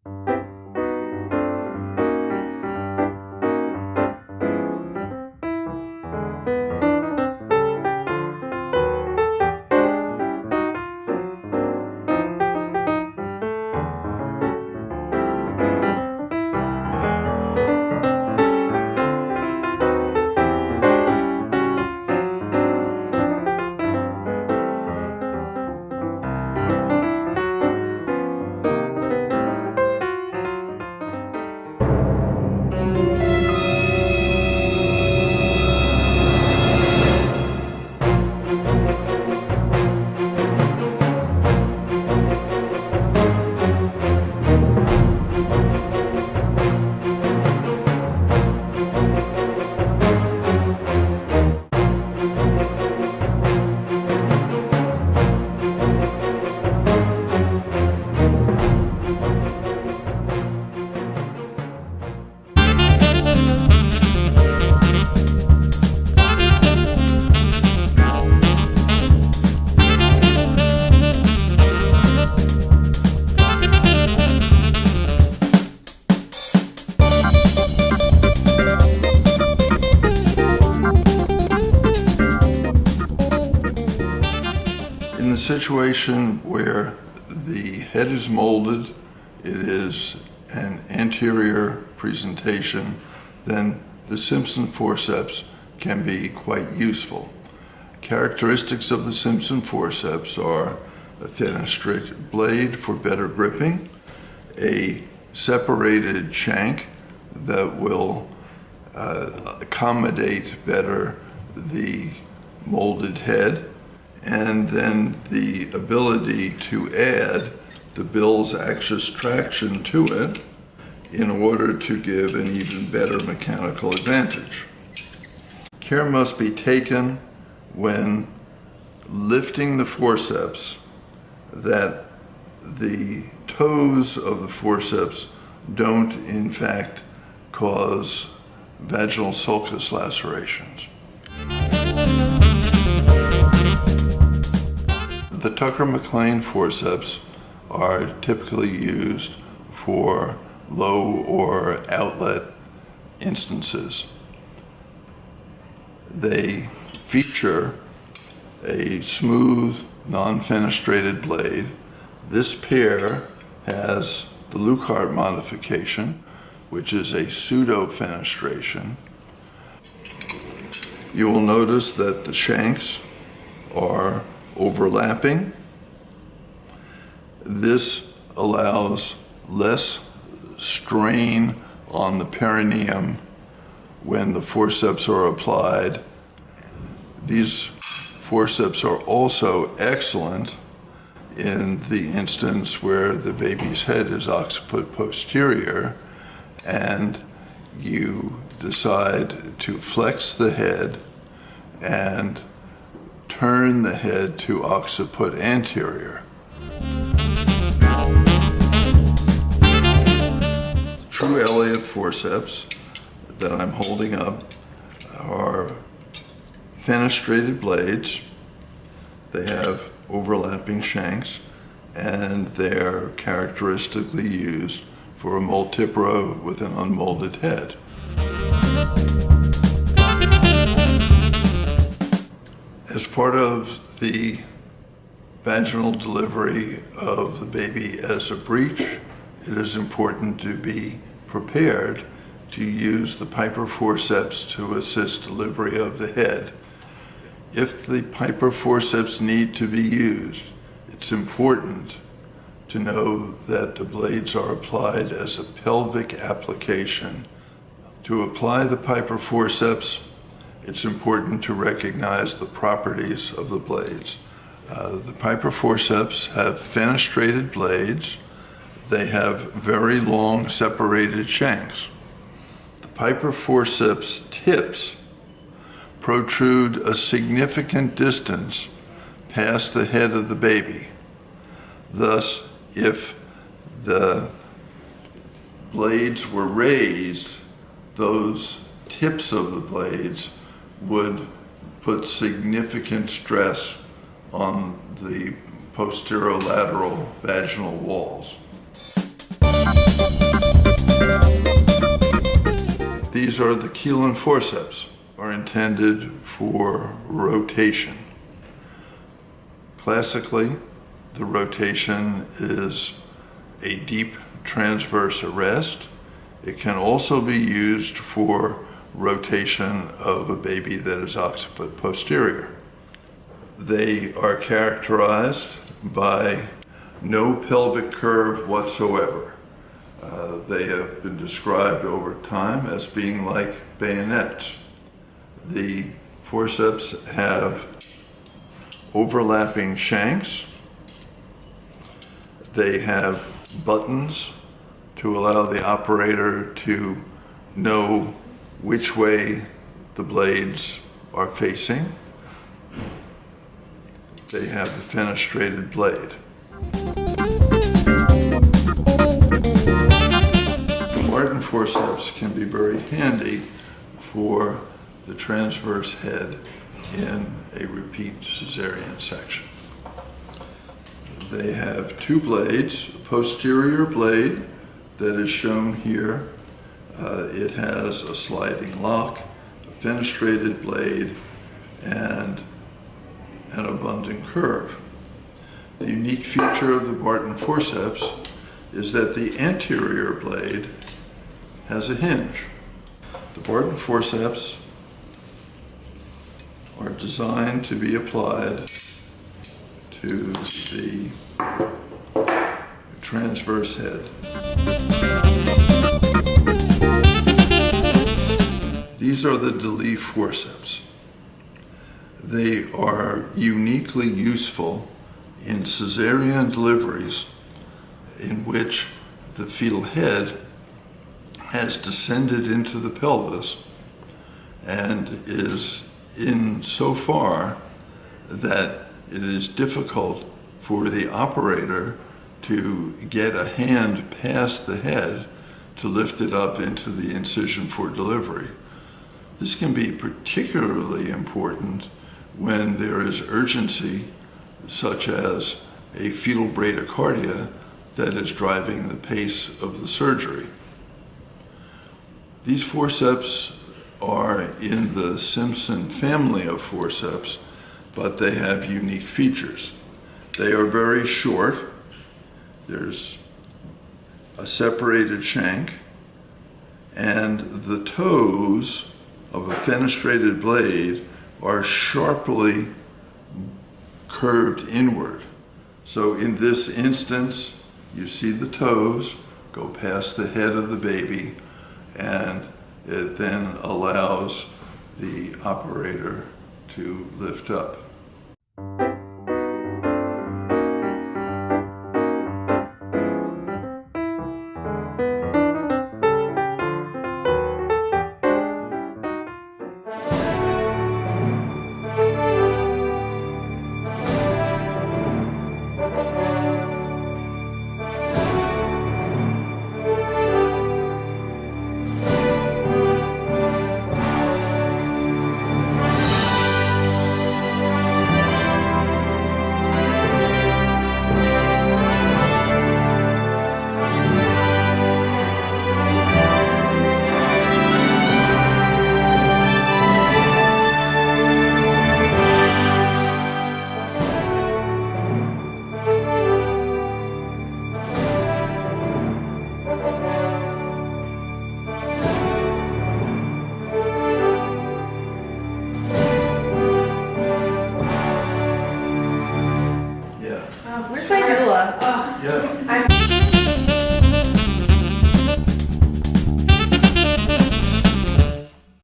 In the situation where the head is molded, it is an anterior presentation, then the Simpson forceps can be quite useful. Characteristics of the Simpson forceps are a fenestrated blade for better gripping, a separated shank that will accommodate better the molded head, and then the ability to add the bill's axis traction to it in order to give an even better mechanical advantage. Care must be taken when lifting the forceps that the toes of the forceps don't in fact cause vaginal sulcus lacerations. The Tucker-McLean forceps are typically used for low or outlet instances. They feature a smooth, non-fenestrated blade. This pair has the Lucart modification, which is a pseudo-fenestration. You will notice that the shanks are overlapping. This allows less strain on the perineum when the forceps are applied. These forceps are also excellent in the instance where the baby's head is occiput posterior and you decide to flex the head and turn the head to occiput anterior. True Elliott forceps that I'm holding up are fenestrated blades. They have overlapping shanks and they're characteristically used for a multipra with an unmolded head. As part of the vaginal delivery of the baby as a breech, it is important to be prepared to use the Piper forceps to assist delivery of the head. If the Piper forceps need to be used, it's important to know that the blades are applied as a pelvic application. To apply the Piper forceps, it's important to recognize the properties of the blades. The Piper forceps have fenestrated blades. They have very long separated shanks. The Piper forceps tips protrude a significant distance past the head of the baby. Thus, if the blades were raised, those tips of the blades would put significant stress on the posterolateral vaginal walls. These are the Keel and Forceps, are intended for rotation. Classically, the rotation is a deep transverse arrest. It can also be used for rotation of a baby that is occiput posterior. They are characterized by no pelvic curve whatsoever. They have been described over time as being like bayonets. The forceps have overlapping shanks. They have buttons to allow the operator to know which way the blades are facing. They have a fenestrated blade. The forceps can be very handy for the transverse head in a repeat cesarean section. They have two blades, a posterior blade that is shown here. It has a sliding lock, a fenestrated blade, and an abundant curve. The unique feature of the Barton forceps is that the anterior blade has a hinge. The Barton forceps are designed to be applied to the transverse head. These are the Deleaf forceps. They are uniquely useful in cesarean deliveries in which the fetal head has descended into the pelvis and is in so far that it is difficult for the operator to get a hand past the head to lift it up into the incision for delivery. This can be particularly important when there is urgency, such as a fetal bradycardia that is driving the pace of the surgery. These forceps are in the Simpson family of forceps, but they have unique features. They are very short. There's a separated shank, and the toes of a fenestrated blade are sharply curved inward. So in this instance, you see the toes go past the head of the baby, and it then allows the operator to lift up. Where's my doula? Yeah.